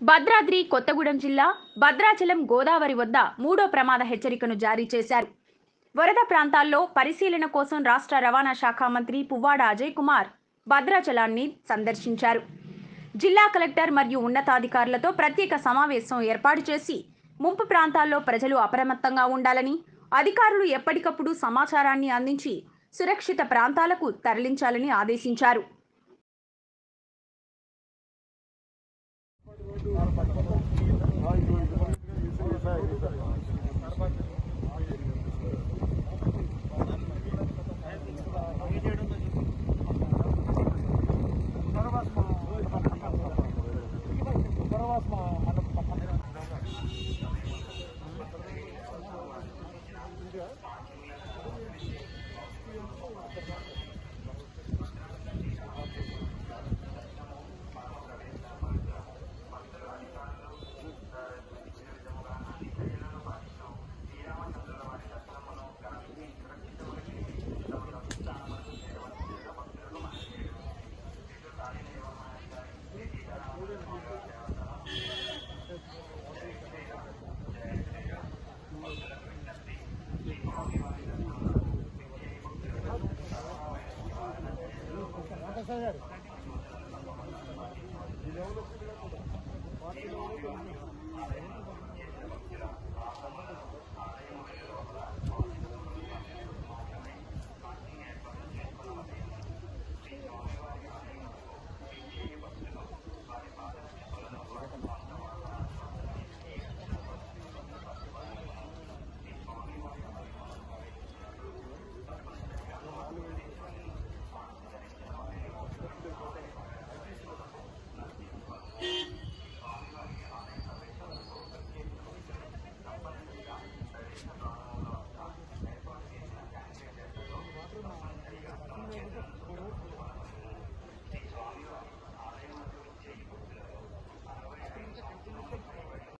భద్రాద్రి కొత్తగూడెం జిల్లా భద్రాచలం గోదావరి వద్ద మూడో ప్రమాద హెచ్చరికను జారీ చేశారు. వరద ప్రాంతాల్లో పరిశీలన కోసం రాష్ట్ర రవాణా శాఖ మంత్రి పువ్వాడ AjayKumar భద్రాచలాన్ని సందర్శించారు. జిల్లా కలెక్టర్ మరియు ఉన్నతాధికారులతో ప్రత్యేక సమావేశం ఏర్పాటు చేసి ముంపు ప్రాంతాల్లో ప్రజలు అప్రమత్తంగా ఉండాలని, అధికారులు ఎప్పటికప్పుడు సమాచారాన్ని అందించి సురక్షిత ప్రాంతాలకు తరలించాలని ఆదేశించారు.